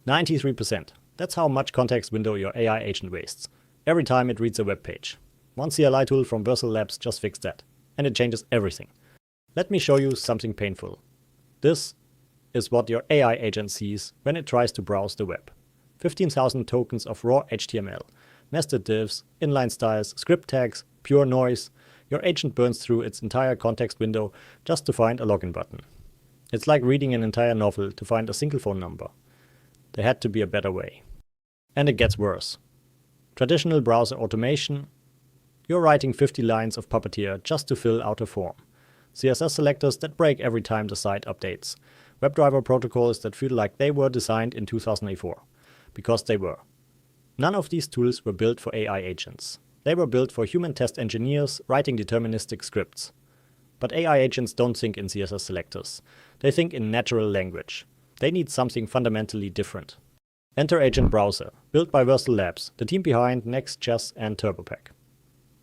93%. That's how much context window your AI agent wastes every time it reads a web page. One CLI tool from Verso Labs just fixed that, and it changes everything. Let me show you something painful. This is what your AI agent sees when it tries to browse the web. 15,000 tokens of raw HTML, nested divs, inline styles, script tags, pure noise. Your agent burns through its entire context window just to find a login button. It's like reading an entire novel to find a single phone number. There had to be a better way. And it gets worse. Traditional browser automation. You're writing 50 lines of Puppeteer just to fill out a form. CSS selectors that break every time the site updates. WebDriver protocols that feel like they were designed in 2004. Because they were. None of these tools were built for AI agents. They were built for human test engineers writing deterministic scripts. But AI agents don't think in CSS selectors. They think in natural language. They need something fundamentally different. Enter Agent Browser, built by Verso Labs, the team behind Next.js and TurboPack.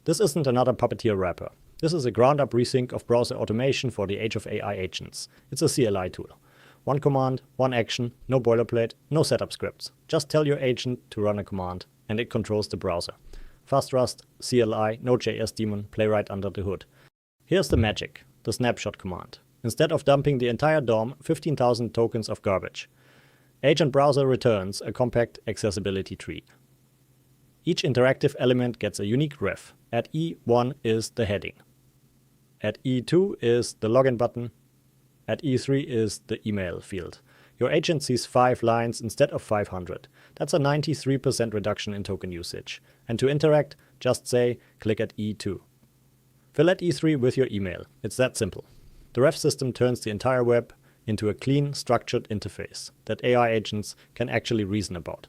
This isn't another Puppeteer wrapper. This is a ground-up resync of browser automation for the age of AI agents. It's a CLI tool. One command, one action, no boilerplate, no setup scripts. Just tell your agent to run a command, and it controls the browser. Fast Rust, CLI, Node.js daemon, Playwright under the hood. Here's the magic, the snapshot command. Instead of dumping the entire DOM, 15,000 tokens of garbage. Agent Browser returns a compact accessibility tree. Each interactive element gets a unique ref. At E1 is the heading. At E2 is the login button. At E3 is the email field. Your agent sees 5 lines instead of 500. That's a 93% reduction in token usage. And to interact, just say, click at E2. Fill at E3 with your email. It's that simple. The ref system turns the entire web into a clean, structured interface that AI agents can actually reason about.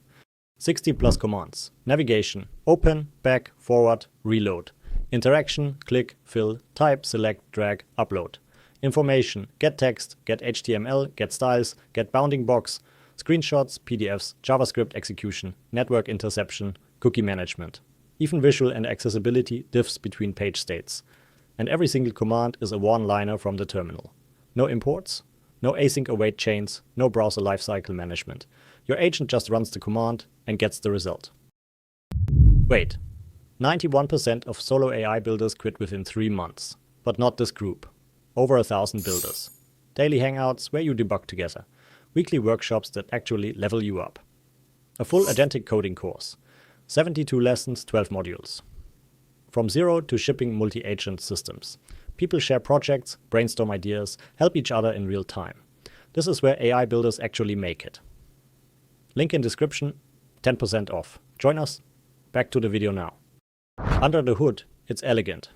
60 plus commands. Navigation, open, back, forward, reload. Interaction, click, fill, type, select, drag, upload. Information, get text, get HTML, get styles, get bounding box, screenshots, PDFs, JavaScript execution, network interception, cookie management. Even visual and accessibility diffs between page states. And every single command is a one-liner from the terminal. No imports, no async await chains, no browser lifecycle management. Your agent just runs the command and gets the result. Wait, 91% of solo AI builders quit within 3 months. But not this group. Over 1,000 builders. Daily hangouts where you debug together. Weekly workshops that actually level you up. A full agentic coding course. 72 lessons, 12 modules. From zero to shipping multi-agent systems. People share projects, brainstorm ideas, help each other in real time. This is where AI builders actually make it. Link in description, 10% off. Join us. Back to the video now. Under the hood, it's elegant.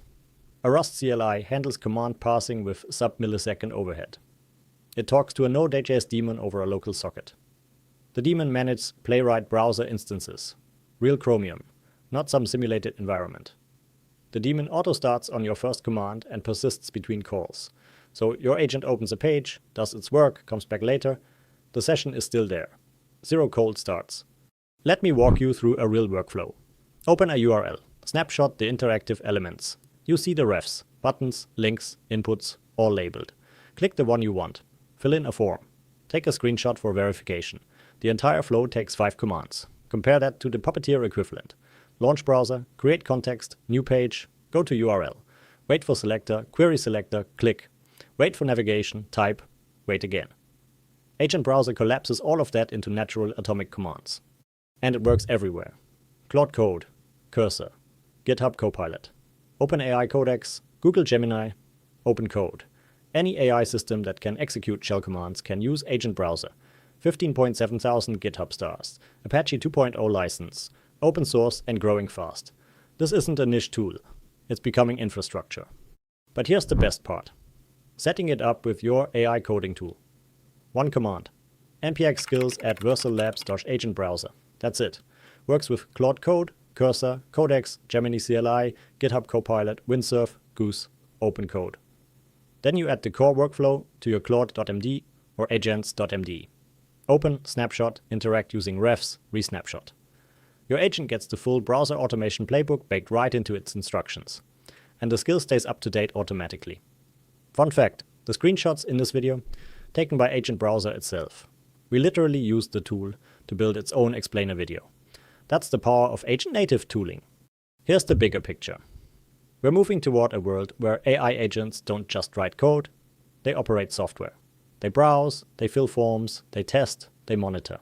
A Rust CLI handles command passing with sub-millisecond overhead. It talks to a Node.js daemon over a local socket. The daemon manages Playwright browser instances. Real Chromium, not some simulated environment. The daemon auto-starts on your first command and persists between calls. So your agent opens a page, does its work, comes back later. The session is still there. 0 cold starts. Let me walk you through a real workflow. Open a URL. Snapshot the interactive elements. You see the refs, buttons, links, inputs, all labeled. Click the one you want. Fill in a form. Take a screenshot for verification. The entire flow takes 5 commands. Compare that to the Puppeteer equivalent. Launch browser, create context, new page, go to URL. Wait for selector, query selector, click. Wait for navigation, type, wait again. Agent Browser collapses all of that into natural atomic commands. And it works everywhere. Claude Code, Cursor, GitHub Copilot, OpenAI Codex, Google Gemini, OpenCode. Any AI system that can execute shell commands can use Agent Browser. 15.7 thousand GitHub stars, Apache 2.0 license, open source and growing fast. This isn't a niche tool. It's becoming infrastructure. But here's the best part. Setting it up with your AI coding tool. One command. npx skills at versolabs.agent browser. That's it. Works with Claude Code, Cursor, Codex, Gemini CLI, GitHub Copilot, Windsurf, Goose, OpenCode. Then you add the core workflow to your Claude.md or agents.md. Open, snapshot, interact using refs, resnapshot. Your agent gets the full browser automation playbook baked right into its instructions. And the skill stays up to date automatically. Fun fact, the screenshots in this video, taken by Agent Browser itself. We literally used the tool to build its own explainer video. That's the power of agent-native tooling. Here's the bigger picture. We're moving toward a world where AI agents don't just write code, they operate software. They browse, they fill forms, they test, they monitor.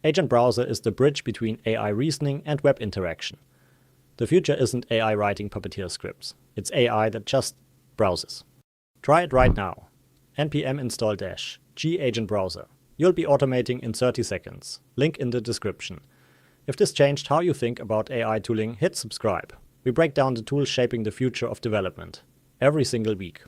Agent Browser is the bridge between AI reasoning and web interaction. The future isn't AI writing Puppeteer scripts. It's AI that just browses. Try it right now. npm install -g-agent browser. You'll be automating in 30 seconds. Link in the description. If this changed how you think about AI tooling, hit subscribe. We break down the tools shaping the future of development every single week.